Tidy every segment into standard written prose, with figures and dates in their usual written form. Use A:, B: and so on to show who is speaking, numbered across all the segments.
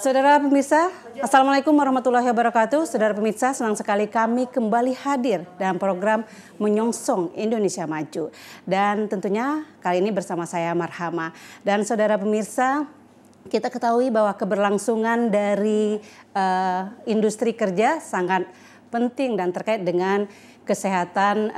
A: Saudara pemirsa, Assalamualaikum warahmatullahi wabarakatuh. Saudara pemirsa, senang sekali kami kembali hadir dalam program Menyongsong Indonesia Maju. Dan tentunya kali ini bersama saya Marhama. Dan saudara pemirsa, kita ketahui bahwa keberlangsungan dari industri kerja sangat penting dan terkait dengan kesehatan,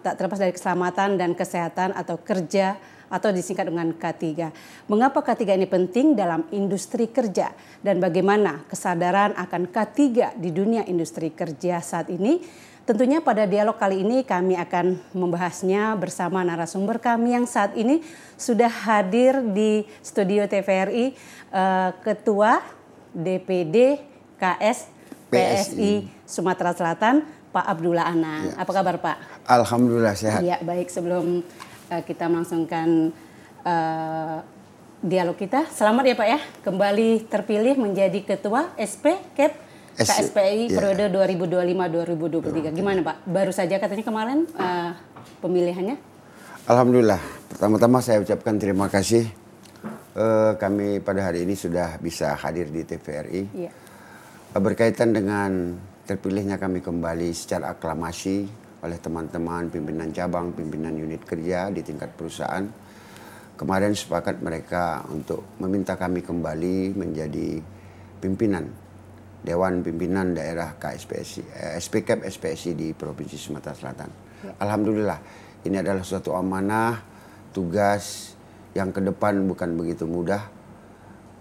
A: tak terlepas dari keselamatan dan kesehatan atau kerja atau disingkat dengan K3. Mengapa K3 ini penting dalam industri kerja dan bagaimana kesadaran akan K3 di dunia industri kerja saat ini? Tentunya pada dialog kali ini kami akan membahasnya bersama narasumber kami yang saat ini sudah hadir di studio TVRI, Ketua DPD KS PSI Sumatera Selatan, Pak Abdullah Anang. Ya. Apa kabar Pak?
B: Alhamdulillah sehat.
A: Ya baik, sebelum kita melangsungkan dialog kita. Selamat ya Pak ya, kembali terpilih menjadi Ketua SP KEP KSPI periode 2025-2023. Gimana Pak? Baru saja katanya kemarin pemilihannya?
B: Alhamdulillah. Pertama-tama saya ucapkan terima kasih. Kami pada hari ini sudah bisa hadir di TVRI. Ya. Berkaitan dengan terpilihnya kami kembali secara aklamasi oleh teman-teman pimpinan cabang, pimpinan unit kerja di tingkat perusahaan. Kemarin sepakat mereka untuk meminta kami kembali menjadi pimpinan Dewan Pimpinan Daerah KSPSI, SPKEP SPSI di Provinsi Sumatera Selatan. Ya. Alhamdulillah, ini adalah suatu amanah, tugas yang ke depan bukan begitu mudah.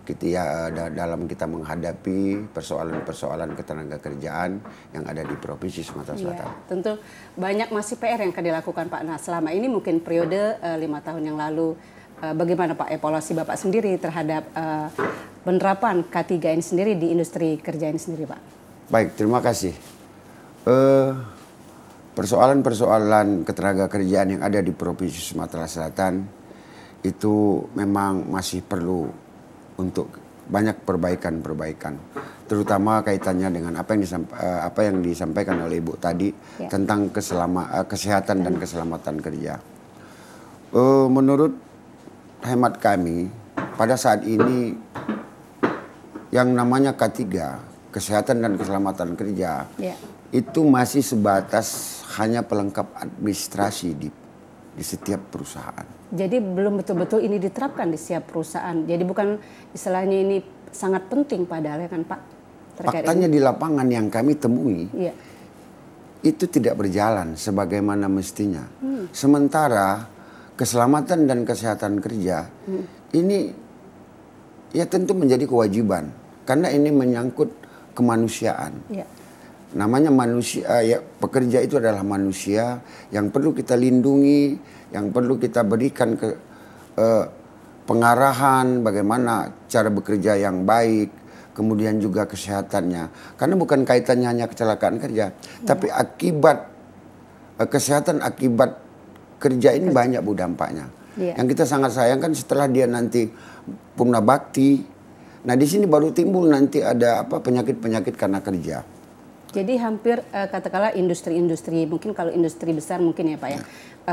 B: Dalam kita menghadapi persoalan-persoalan ketenagakerjaan yang ada di Provinsi Sumatera Selatan.
A: Ya, tentu banyak masih PR yang akan dilakukan Pak. Nah selama ini mungkin periode 5 tahun yang lalu, bagaimana Pak evaluasi Bapak sendiri terhadap penerapan K3 ini sendiri di industri kerja ini sendiri Pak?
B: Baik, terima kasih. Persoalan-persoalan ketenagakerjaan yang ada di Provinsi Sumatera Selatan itu memang masih perlu untuk banyak perbaikan-perbaikan, terutama kaitannya dengan apa yang disampaikan oleh Ibu tadi ya, tentang kesehatan dan keselamatan kerja. Menurut hemat kami, pada saat ini yang namanya K3, kesehatan dan keselamatan kerja, ya, itu masih sebatas hanya pelengkap administrasi di setiap perusahaan.
A: Jadi belum betul-betul ini diterapkan di setiap perusahaan. Jadi bukan istilahnya ini sangat penting padahal ya kan Pak?
B: Faktanya di lapangan yang kami temui, ya, itu tidak berjalan sebagaimana mestinya. Sementara keselamatan dan kesehatan kerja ini ya tentu menjadi kewajiban. Karena ini menyangkut kemanusiaan. Ya. Namanya manusia, ya pekerja itu adalah manusia yang perlu kita lindungi, yang perlu kita berikan pengarahan bagaimana cara bekerja yang baik, kemudian juga kesehatannya. Karena bukan kaitannya hanya kecelakaan kerja, tapi akibat kesehatan akibat kerja ini banyak Bu dampaknya. Yang kita sangat sayangkan setelah dia nanti punah bakti, nah di sini baru timbul nanti ada penyakit-penyakit karena kerja.
A: Jadi hampir katakanlah industri-industri, mungkin kalau industri besar mungkin ya Pak ya.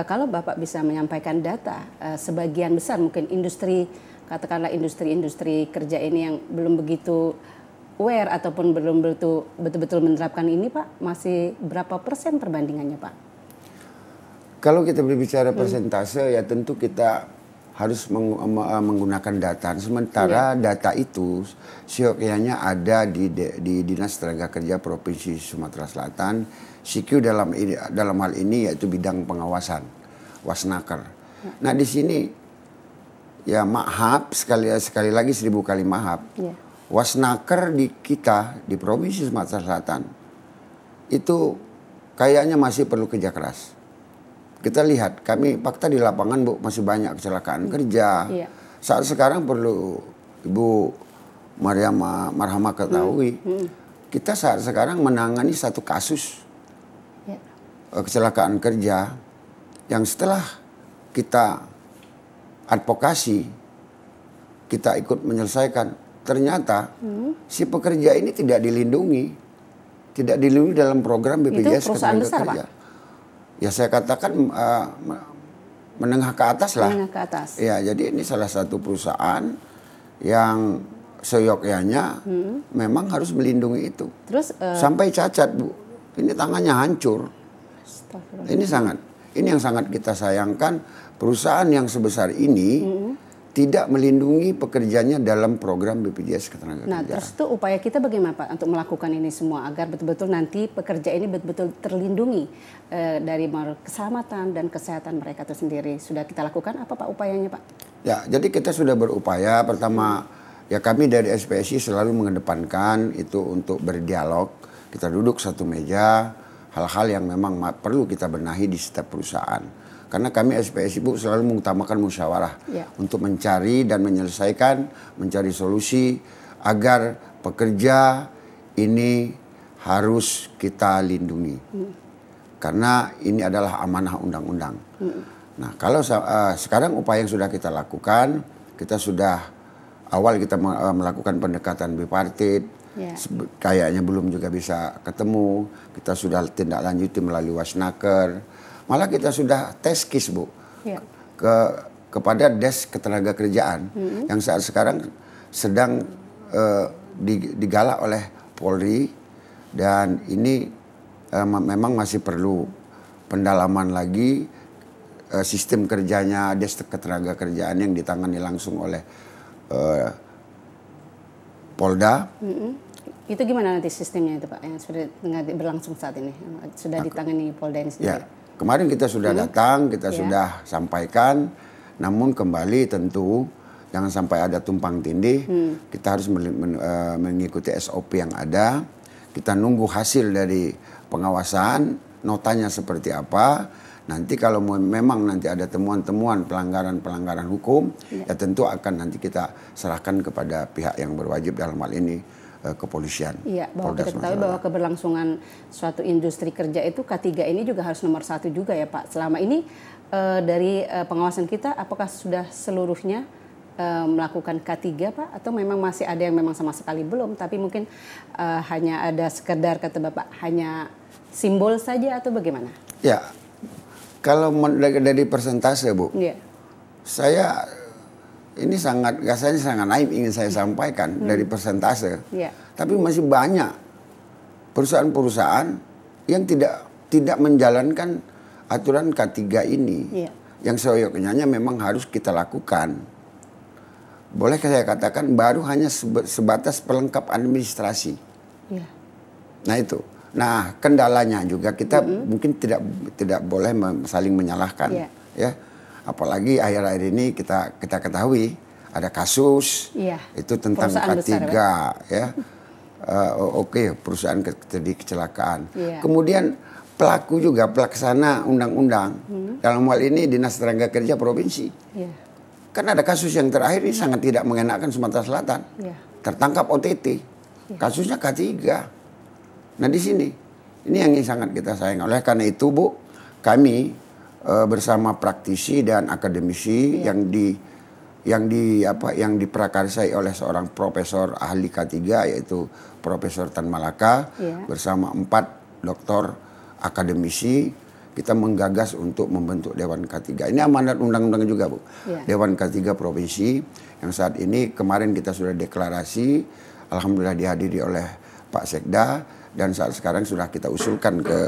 A: Kalau Bapak bisa menyampaikan data, sebagian besar mungkin industri, katakanlah industri-industri kerja ini yang belum begitu aware ataupun belum betul-betul menerapkan ini Pak, masih berapa persen perbandingannya Pak?
B: Kalau kita berbicara persentase ya tentu kita harus menggunakan data. Sementara data itu seyogyanya ada di Dinas Tenaga Kerja Provinsi Sumatera Selatan. CQ dalam hal ini yaitu bidang pengawasan, Wasnaker. Nah di sini ya maaf sekali lagi 1000 kali maaf. Wasnaker di kita di Provinsi Sumatera Selatan itu kayaknya masih perlu kerja keras. Kita lihat, kami fakta di lapangan Bu masih banyak kecelakaan kerja. Iya. Saat sekarang perlu Ibu Marhama ketahui, kita saat sekarang menangani satu kasus kecelakaan kerja yang setelah kita advokasi, kita ikut menyelesaikan, ternyata si pekerja ini tidak dilindungi dalam program BPJS
A: Itu perusahaan besar
B: kerja.
A: Pak?
B: Ya saya katakan menengah ke atas lah.
A: Menengah ke atas.
B: Ya, jadi ini salah satu perusahaan yang seyogyanya memang harus melindungi itu.
A: Terus
B: sampai cacat, Bu. Ini tangannya hancur. Ini yang sangat kita sayangkan, perusahaan yang sebesar ini tidak melindungi pekerjanya dalam program BPJS Ketenagakerjaan.
A: Nah, terus itu upaya kita bagaimana Pak untuk melakukan ini semua agar betul-betul nanti pekerja ini betul-betul terlindungi dari keselamatan dan kesehatan mereka itu sendiri. Sudah kita lakukan apa Pak upayanya Pak?
B: Ya, jadi kita sudah berupaya. Pertama, ya kami dari SPSI selalu mengedepankan itu untuk berdialog. Kita duduk satu meja, hal-hal yang memang perlu kita benahi di setiap perusahaan. Karena kami SPSI Bu selalu mengutamakan musyawarah untuk mencari dan menyelesaikan, mencari solusi agar pekerja ini harus kita lindungi. Karena ini adalah amanah undang-undang. Nah, kalau sekarang upaya yang sudah kita lakukan, kita sudah awal kita melakukan pendekatan bipartit, kayaknya belum juga bisa ketemu. Kita sudah tindak lanjuti melalui Wasnaker. Malah kita sudah tes case Bu kepada Des Ketenagakerjaan yang saat sekarang sedang digalak oleh Polri, dan ini memang masih perlu pendalaman lagi sistem kerjanya Des Ketenagakerjaan yang ditangani langsung oleh Polda.
A: Itu gimana nanti sistemnya itu Pak yang sudah berlangsung saat ini, sudah ditangani Polda ini sendiri?
B: Ya. Kemarin kita sudah datang, kita sudah sampaikan, namun kembali tentu jangan sampai ada tumpang tindih. Kita harus mengikuti SOP yang ada. Kita nunggu hasil dari pengawasan, notanya seperti apa. Nanti kalau memang nanti ada temuan-temuan pelanggaran hukum, ya tentu akan nanti kita serahkan kepada pihak yang berwajib dalam hal ini. Kepolisian.
A: Iya, bahwa kita ketahui bahwa keberlangsungan suatu industri kerja itu K3 ini juga harus nomor 1 juga ya Pak. Selama ini dari pengawasan kita, apakah sudah seluruhnya melakukan K3 Pak? Atau memang masih ada yang memang sama sekali belum, tapi mungkin hanya ada sekedar kata Bapak, hanya simbol saja atau bagaimana? Ya,
B: kalau dari persentase Bu, saya ini rasanya sangat naif ingin saya sampaikan dari persentase. Tapi masih banyak perusahaan-perusahaan yang tidak menjalankan aturan K3 ini. Yang seyogyanya memang harus kita lakukan. Boleh saya katakan baru hanya sebatas pelengkap administrasi. Nah itu. Nah, kendalanya juga kita mungkin tidak boleh saling menyalahkan, ya. Apalagi akhir-akhir ini kita ketahui ada kasus itu tentang K3 ya. Perusahaan terjadi kecelakaan. Kemudian pelaku juga pelaksana undang-undang dalam hal ini Dinas Tenaga Kerja Provinsi. Kan ada kasus yang terakhir ini sangat tidak mengenakan Sumatera Selatan. Tertangkap OTT. Kasusnya K3. Nah di sini ini yang sangat kita sayang. Oleh karena itu Bu, kami bersama praktisi dan akademisi yang diprakarsai oleh seorang profesor ahli K3 yaitu Profesor Tan Malaka bersama 4 doktor akademisi, kita menggagas untuk membentuk Dewan K3. Ini amanat undang-undang juga Bu. Dewan K3 Provinsi yang saat ini kemarin kita sudah deklarasi, alhamdulillah dihadiri oleh Pak Sekda, dan saat sekarang sudah kita usulkan ke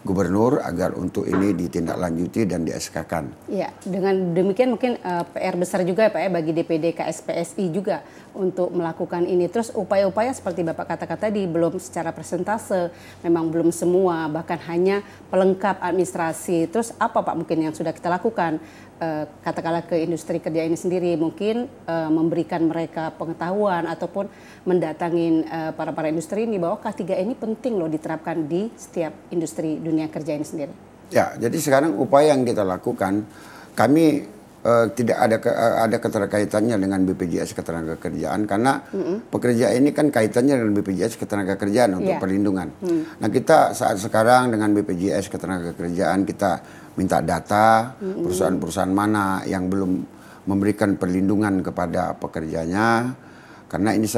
B: Gubernur agar untuk ini ditindaklanjuti dan di-SK-kan.
A: Ya, dengan demikian mungkin PR besar juga ya Pak ya bagi DPD KSPSI juga untuk melakukan ini. Terus upaya-upaya seperti Bapak katakan tadi belum secara persentase, memang belum semua, bahkan hanya pelengkap administrasi. Terus apa Pak mungkin yang sudah kita lakukan? Katakanlah ke industri kerja ini sendiri, mungkin memberikan mereka pengetahuan ataupun mendatangin para industri ini bahwa K3 ini penting loh diterapkan di setiap industri dunia kerja ini sendiri.
B: Ya, jadi sekarang upaya yang kita lakukan, kami tidak ada keterkaitannya dengan BPJS Ketenagakerjaan karena pekerja ini kan kaitannya dengan BPJS Ketenagakerjaan untuk perlindungan. Nah kita saat sekarang dengan BPJS Ketenagakerjaan kita minta data perusahaan-perusahaan mana yang belum memberikan perlindungan kepada pekerjanya, karena ini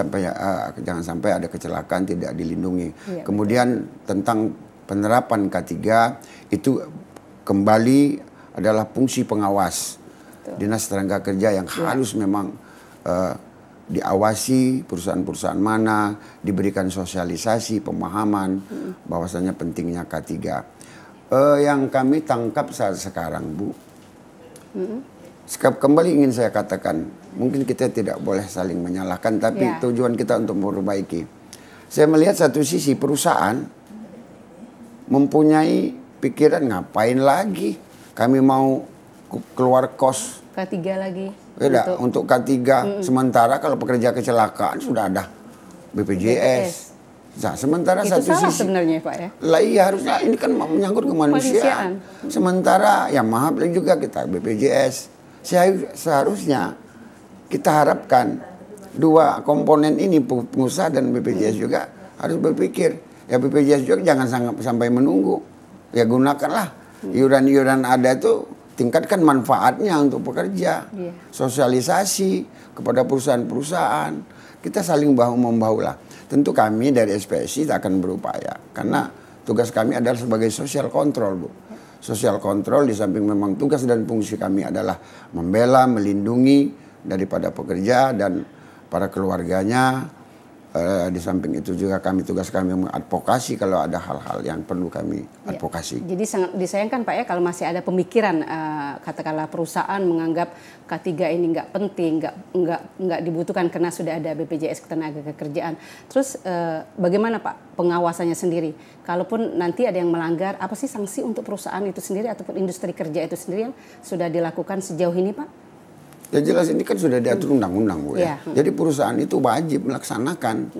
B: jangan sampai ada kecelakaan tidak dilindungi. Kemudian tentang penerapan K3 itu kembali adalah fungsi pengawas Dinas Tenaga Kerja yang harus memang diawasi perusahaan-perusahaan mana, diberikan sosialisasi, pemahaman bahwasanya pentingnya K3. Yang kami tangkap saat sekarang, Bu, kembali ingin saya katakan, mungkin kita tidak boleh saling menyalahkan, tapi tujuan kita untuk memperbaiki. Saya melihat satu sisi perusahaan mempunyai pikiran ngapain lagi kami mau keluar kos
A: K3 lagi.
B: Beda, untuk K3. Sementara kalau pekerja kecelakaan sudah ada BPJS. Nah, sementara
A: itu
B: satu
A: salah
B: sisi
A: sebenarnya Pak ya.
B: Lah iya harusnya ini kan menyangkut kemanusiaan. Sementara ya maaf lagi juga kita BPJS. Seharusnya kita harapkan dua komponen ini, pengusaha dan BPJS juga harus berpikir. Ya BPJS juga jangan sampai menunggu. Ya gunakanlah iuran-iuran ada itu, tingkatkan manfaatnya untuk pekerja. Sosialisasi kepada perusahaan-perusahaan. Kita saling bahu-membahu lah. Tentu kami dari SPSI akan berupaya. Karena tugas kami adalah sebagai social control, Bu. Social control di samping memang tugas dan fungsi kami adalah membela, melindungi daripada pekerja dan para keluarganya. Di samping itu juga tugas kami mengadvokasi kalau ada hal-hal yang perlu kami advokasi.
A: Jadi sangat disayangkan Pak ya kalau masih ada pemikiran katakanlah perusahaan menganggap K3 ini nggak penting, nggak dibutuhkan karena sudah ada BPJS Ketenagakerjaan. Terus bagaimana Pak pengawasannya sendiri? Kalaupun nanti ada yang melanggar, apa sih sanksi untuk perusahaan itu sendiri ataupun industri kerja itu sendiri yang sudah dilakukan sejauh ini Pak?
B: Ya jelas ini kan sudah diatur undang-undang, Bu ya. Jadi perusahaan itu wajib melaksanakan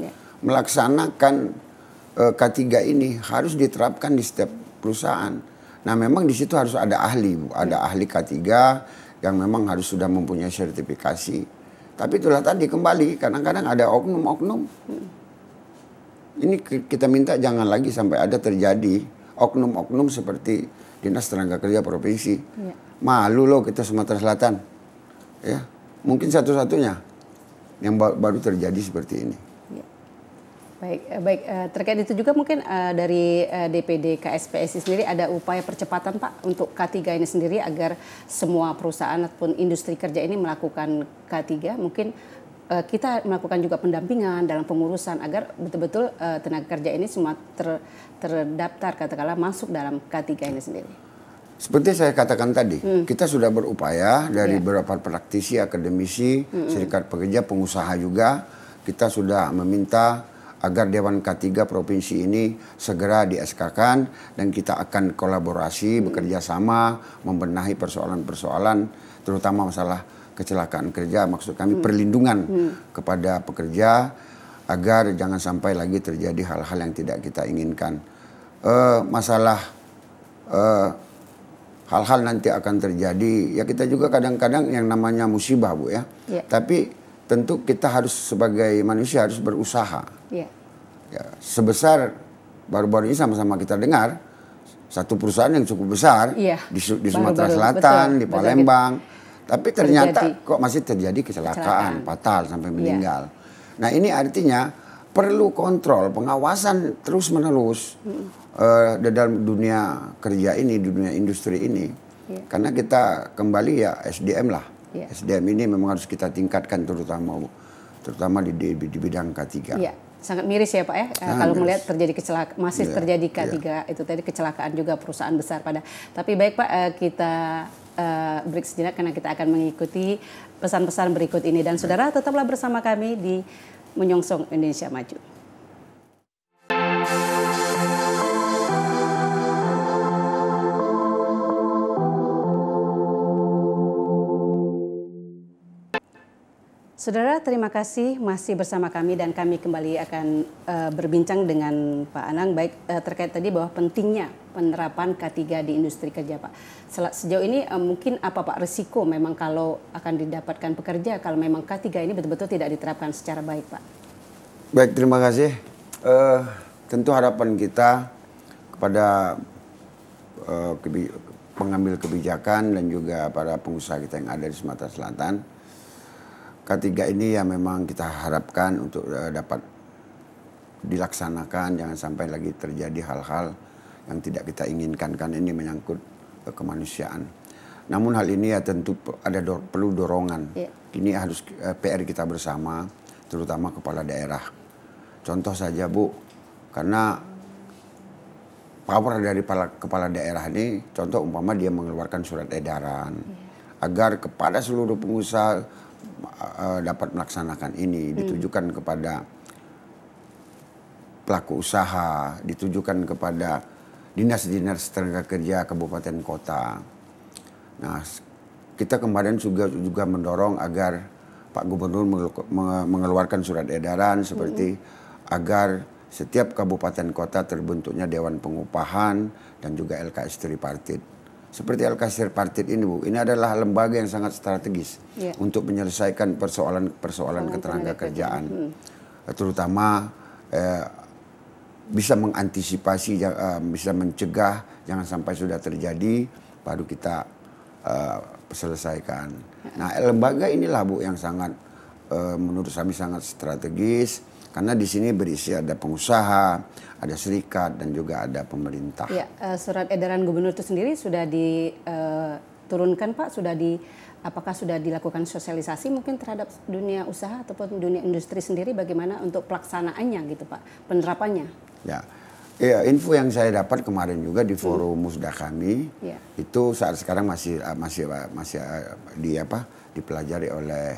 B: K3 ini harus diterapkan di setiap perusahaan. Nah memang di situ harus ada ahli, Bu. Ada ahli K3 yang memang harus sudah mempunyai sertifikasi. Tapi itulah tadi kembali kadang-kadang ada oknum-oknum. Ini kita minta jangan lagi sampai ada terjadi oknum-oknum seperti Dinas Tenaga Kerja Provinsi. Malu loh kita Sumatera Selatan. Ya, mungkin satu-satunya yang baru terjadi seperti ini.
A: Baik. Terkait itu juga mungkin dari DPD KSPSI sendiri ada upaya percepatan Pak untuk K3 ini sendiri agar semua perusahaan ataupun industri kerja ini melakukan K3. Mungkin kita melakukan juga pendampingan dalam pengurusan agar betul-betul tenaga kerja ini semua terdaftar katakanlah masuk dalam K3 ini sendiri.
B: Seperti saya katakan tadi, kita sudah berupaya dari beberapa praktisi, akademisi, serikat pekerja, pengusaha juga. Kita sudah meminta agar Dewan K3 Provinsi ini segera di-SK-kan dan kita akan kolaborasi, bekerja sama, membenahi persoalan-persoalan, terutama masalah kecelakaan kerja. Maksud kami perlindungan kepada pekerja agar jangan sampai lagi terjadi hal-hal yang tidak kita inginkan. Hal-hal nanti akan terjadi, ya kita juga kadang-kadang yang namanya musibah, Bu ya. Tapi tentu kita harus sebagai manusia harus berusaha. Ya, sebesar baru-baru ini sama-sama kita dengar, satu perusahaan yang cukup besar di Sumatera Selatan, di Palembang. Tapi ternyata kok masih terjadi kecelakaan fatal sampai meninggal. Nah ini artinya perlu kontrol, pengawasan terus-menerus. Dalam dunia kerja ini, dunia industri ini. Karena kita kembali ya SDM lah. SDM ini memang harus kita tingkatkan terutama di bidang K3.
A: Sangat miris ya Pak ya, kalau melihat terjadi kecelakaan, masih terjadi K3 itu tadi kecelakaan juga perusahaan besar pada. Tapi baik Pak, kita break sejenak karena kita akan mengikuti pesan-pesan berikut ini. Dan saudara tetaplah bersama kami di Menyongsong Indonesia Maju. Saudara, terima kasih masih bersama kami dan kami kembali akan berbincang dengan Pak Anang baik terkait tadi bahwa pentingnya penerapan K3 di industri kerja Pak. Sejauh ini mungkin apa Pak risiko memang kalau akan didapatkan pekerja kalau memang K3 ini betul-betul tidak diterapkan secara baik Pak?
B: Baik, terima kasih. Tentu harapan kita kepada pengambil kebijakan dan juga para pengusaha kita yang ada di Sumatera Selatan. K3 ini ya memang kita harapkan untuk dapat dilaksanakan, jangan sampai lagi terjadi hal-hal yang tidak kita inginkan, kan ini menyangkut kemanusiaan. Namun hal ini ya tentu ada perlu dorongan.
A: Yeah.
B: Ini harus PR kita bersama, terutama kepala daerah. Contoh saja Bu, karena power dari kepala daerah ini, contoh umpama dia mengeluarkan surat edaran agar kepada seluruh pengusaha dapat melaksanakan ini, ditujukan kepada pelaku usaha, ditujukan kepada dinas-dinas tenaga kerja kabupaten kota. Nah, kita kemarin juga mendorong agar Pak Gubernur mengeluarkan surat edaran seperti agar setiap kabupaten kota terbentuknya Dewan Pengupahan dan juga LKS tripartit. Seperti LKS tripartit ini Bu, ini adalah lembaga yang sangat strategis untuk menyelesaikan persoalan ketenaga kerjaan. Terutama bisa mengantisipasi, bisa mencegah, jangan sampai sudah terjadi, baru kita selesaikan. Nah, lembaga inilah Bu yang sangat menurut kami sangat strategis, karena di sini berisi ada pengusaha, ada serikat, dan juga ada pemerintah.
A: Ya, surat edaran gubernur itu sendiri sudah diturunkan Pak, apakah sudah dilakukan sosialisasi mungkin terhadap dunia usaha ataupun dunia industri sendiri, bagaimana untuk pelaksanaannya gitu Pak, penerapannya?
B: Ya, info yang saya dapat kemarin juga di forum musda kami, itu saat sekarang masih dipelajari oleh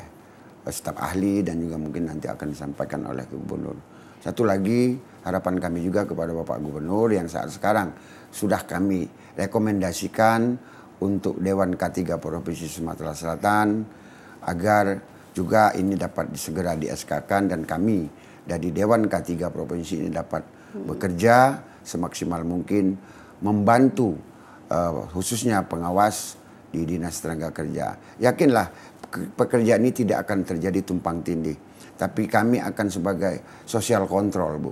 B: staf ahli dan juga mungkin nanti akan disampaikan oleh gubernur. Satu lagi harapan kami juga kepada Bapak Gubernur yang saat sekarang sudah kami rekomendasikan untuk Dewan K3 Provinsi Sumatera Selatan agar juga ini dapat segera di-SK-kan dan kami dari Dewan K3 Provinsi ini dapat bekerja semaksimal mungkin membantu khususnya pengawas di Dinas Tenaga Kerja. Yakinlah pekerjaan ini tidak akan terjadi tumpang tindih, tapi kami akan sebagai social control Bu,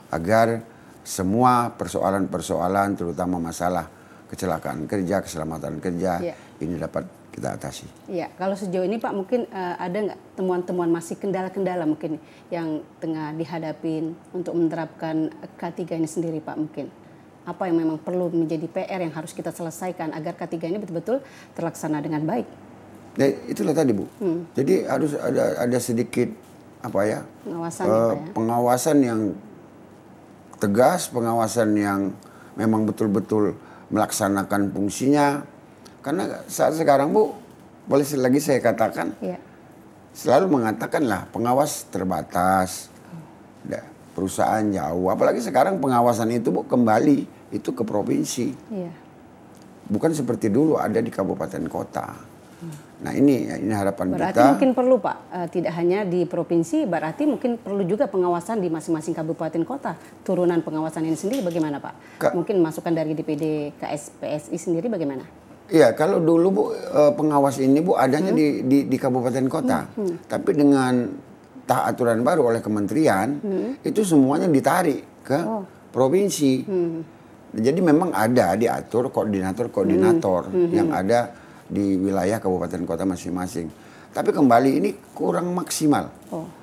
B: agar semua persoalan-persoalan terutama masalah kecelakaan kerja, keselamatan kerja ini dapat kita atasi.
A: Iya, kalau sejauh ini Pak mungkin ada nggak temuan-temuan masih kendala-kendala mungkin yang tengah dihadapin untuk menerapkan K3 ini sendiri Pak mungkin? Apa yang memang perlu menjadi PR yang harus kita selesaikan agar K3 ini betul-betul terlaksana dengan baik?
B: Nah, itulah tadi Bu. Jadi harus ada sedikit pengawasan yang tegas, pengawasan yang memang betul-betul melaksanakan fungsinya. Karena saat sekarang Bu, boleh lagi saya katakan, selalu mengatakanlah pengawas terbatas, perusahaan jauh. Apalagi sekarang pengawasan itu Bu kembali itu ke provinsi, bukan seperti dulu ada di kabupaten kota. Nah ini harapan
A: berarti
B: kita.
A: Mungkin perlu Pak, tidak hanya di provinsi, berarti mungkin perlu juga pengawasan di masing-masing kabupaten kota. Turunan pengawasan ini sendiri bagaimana Pak? Mungkin masukan dari DPD KSPSI sendiri bagaimana?
B: Iya, kalau dulu Bu pengawas ini Bu adanya di kabupaten kota, tapi dengan aturan baru oleh kementerian itu semuanya ditarik ke provinsi. Jadi memang ada diatur koordinator yang ada di wilayah kabupaten kota masing-masing. Tapi kembali ini kurang maksimal.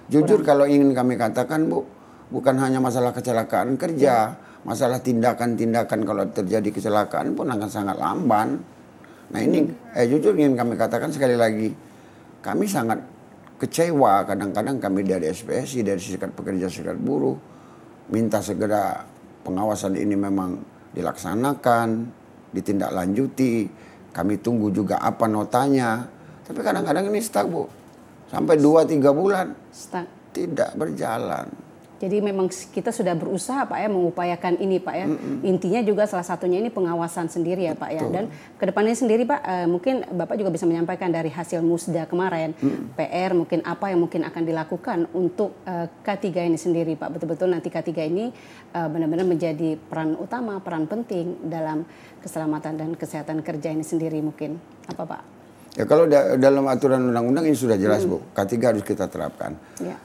B: Jujur kalau ingin kami katakan Bu, bukan hanya masalah kecelakaan kerja, masalah tindakan-tindakan kalau terjadi kecelakaan pun akan sangat lamban. Nah ini jujur ingin kami katakan sekali lagi, kami sangat kecewa kadang-kadang kami dari SPSI, dari Serikat Pekerja Serikat Buruh, minta segera pengawasan ini memang dilaksanakan, ditindaklanjuti, kami tunggu juga apa notanya, tapi kadang-kadang ini stuck Bu, sampai 2-3 bulan tidak berjalan.
A: Jadi memang kita sudah berusaha Pak ya mengupayakan ini Pak ya. Intinya juga salah satunya ini pengawasan sendiri ya Pak ya. Dan kedepannya sendiri Pak mungkin Bapak juga bisa menyampaikan dari hasil musda kemarin PR mungkin apa yang mungkin akan dilakukan untuk K3 ini sendiri Pak. Betul-betul nanti K3 ini benar-benar menjadi peran utama, peran penting dalam keselamatan dan kesehatan kerja ini sendiri mungkin. Apa Pak?
B: Ya kalau dalam aturan undang-undang ini sudah jelas Bu, K3 harus kita terapkan.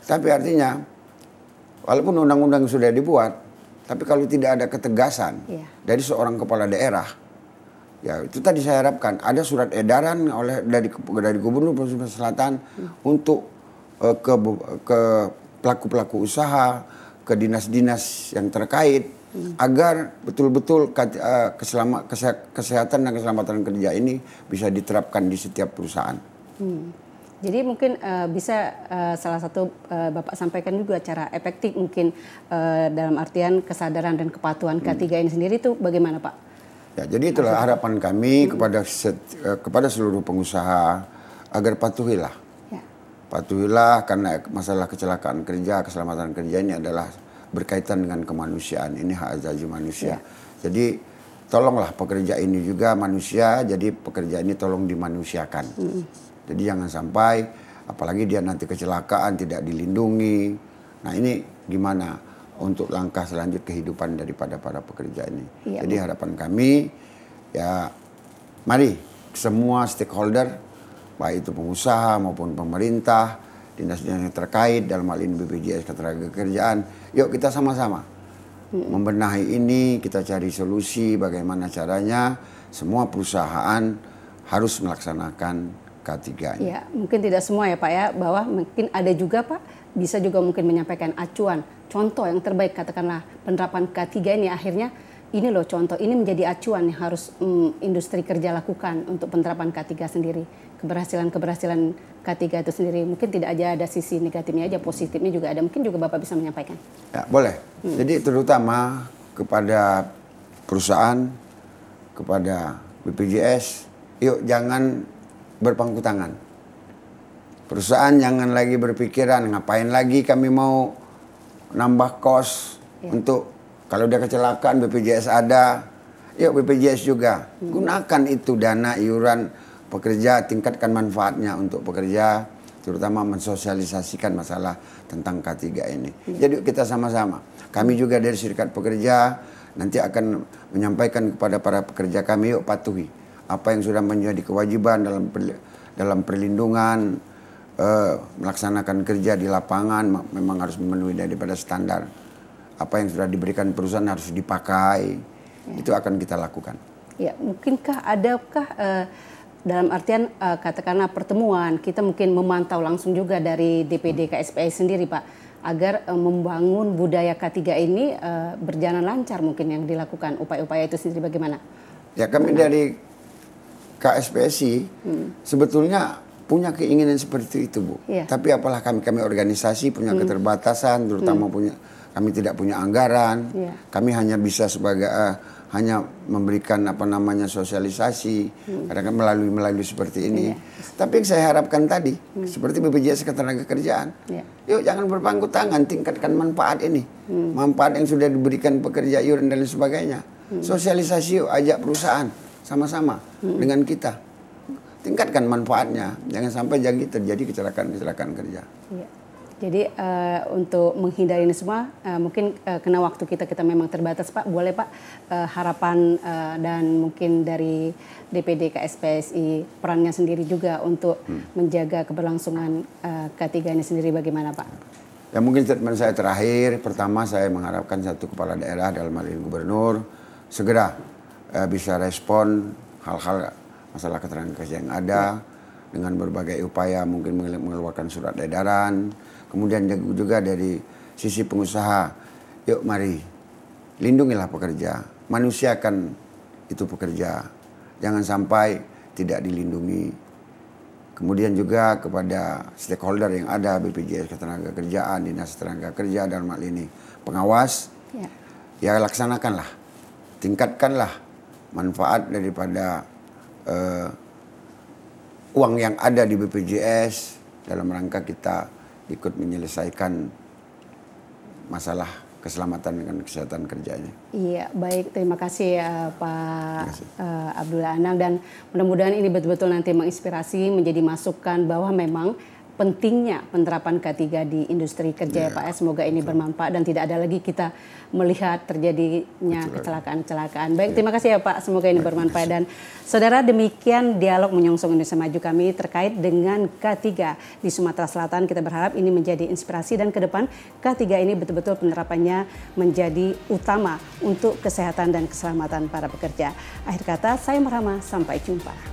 B: Tapi artinya walaupun undang-undang sudah dibuat, tapi kalau tidak ada ketegasan dari seorang kepala daerah, ya itu tadi saya harapkan ada surat edaran dari Gubernur Sumatera Selatan untuk ke pelaku-pelaku usaha, ke dinas-dinas yang terkait, agar betul-betul kesehatan dan keselamatan kerja ini bisa diterapkan di setiap perusahaan.
A: Jadi mungkin bisa salah satu Bapak sampaikan juga cara efektif mungkin dalam artian kesadaran dan kepatuhan K3 ini sendiri itu bagaimana Pak?
B: Ya, jadi itulah harapan kami kepada seluruh pengusaha agar patuhilah. Ya. Patuhilah karena masalah kecelakaan kerja, keselamatan kerja ini adalah berkaitan dengan kemanusiaan. Ini hak asasi manusia. Ya. Jadi tolonglah pekerja ini juga manusia, jadi pekerja ini tolong dimanusiakan. Jadi jangan sampai, apalagi dia nanti kecelakaan, tidak dilindungi. Nah ini gimana untuk langkah selanjut kehidupan daripada para pekerja ini. Iya, jadi harapan kami, ya mari semua stakeholder, baik itu pengusaha maupun pemerintah, dinas-dinas yang terkait, dalam hal ini BPJS Ketenagakerjaan, yuk kita sama-sama membenahi ini, kita cari solusi bagaimana caranya semua perusahaan harus melaksanakan K3.
A: Ya, mungkin tidak semua ya Pak ya, bahwa mungkin ada juga Pak, bisa juga mungkin menyampaikan acuan, contoh yang terbaik katakanlah penerapan K3 ini akhirnya ini loh contoh, ini menjadi acuan yang harus industri kerja lakukan untuk penerapan K3 sendiri. Keberhasilan K3 itu sendiri, mungkin tidak aja ada sisi negatifnya aja, positifnya juga ada, mungkin juga Bapak bisa menyampaikan.
B: Ya, boleh. Jadi terutama kepada perusahaan, kepada BPJS, yuk jangan berpangku tangan. Perusahaan jangan lagi berpikiran ngapain lagi kami mau nambah kos untuk kalau dia kecelakaan BPJS ada, yuk BPJS juga gunakan itu dana iuran pekerja, tingkatkan manfaatnya untuk pekerja, terutama mensosialisasikan masalah tentang K3 ini. Jadi kita sama-sama. Kami juga dari Serikat Pekerja nanti akan menyampaikan kepada para pekerja kami, yuk patuhi apa yang sudah menjadi kewajiban dalam perlindungan, melaksanakan kerja di lapangan memang harus memenuhi daripada standar. Apa yang sudah diberikan perusahaan harus dipakai, itu akan kita lakukan.
A: Ya, mungkinkah adakah dalam artian katakanlah pertemuan, kita mungkin memantau langsung juga dari DPD KSPI sendiri Pak, agar membangun budaya K3 ini berjalan lancar mungkin yang dilakukan, upaya-upaya itu sendiri bagaimana?
B: Ya kami dari KSPSI sebetulnya punya keinginan seperti itu Bu. Yeah. Tapi apalah kami organisasi punya keterbatasan, terutama kami tidak punya anggaran. Yeah. Kami hanya bisa sebagai hanya memberikan sosialisasi kadang melalui seperti ini. Yeah. Tapi yang saya harapkan tadi seperti BPJS Ketenagakerjaan, yuk jangan berpangku tangan, tingkatkan manfaat ini, manfaat yang sudah diberikan pekerja iuran dan lain sebagainya. Sosialisasi yuk, ajak perusahaan sama-sama dengan kita, tingkatkan manfaatnya, jangan sampai terjadi kecelakaan kerja. Iya.
A: Jadi untuk menghindari ini semua, mungkin kena waktu kita memang terbatas Pak, boleh Pak harapan dan mungkin dari DPD KSPSI perannya sendiri juga untuk menjaga keberlangsungan K3 ini sendiri bagaimana Pak?
B: Ya mungkin statement saya terakhir, pertama saya mengharapkan satu kepala daerah dalam hal ini gubernur segera bisa respon hal-hal masalah ketenagakerjaan yang ada dengan berbagai upaya, mungkin mengeluarkan surat edaran. Kemudian juga dari sisi pengusaha, yuk mari lindungilah pekerja, manusiakan itu pekerja, jangan sampai tidak dilindungi. Kemudian juga kepada stakeholder yang ada, BPJS Ketenagakerjaan, Dinas Tenaga Kerja dalam hal ini pengawas, ya laksanakanlah, tingkatkanlah manfaat daripada uang yang ada di BPJS dalam rangka kita ikut menyelesaikan masalah keselamatan dan kesehatan kerjanya.
A: Iya, baik. Terima kasih ya Pak Abdullah Anang, dan mudah-mudahan ini betul-betul nanti menginspirasi, menjadi masukan bahwa memang pentingnya penerapan K3 di industri kerja ya Pak. Semoga ini bermanfaat dan tidak ada lagi kita melihat terjadinya kecelakaan-kecelakaan. Baik, terima kasih ya Pak. Semoga ini bermanfaat. Dan saudara, demikian dialog Menyongsong Indonesia Maju kami terkait dengan K3 di Sumatera Selatan. Kita berharap ini menjadi inspirasi dan ke depan K3 ini betul-betul penerapannya menjadi utama untuk kesehatan dan keselamatan para pekerja. Akhir kata, saya Marhama, sampai jumpa.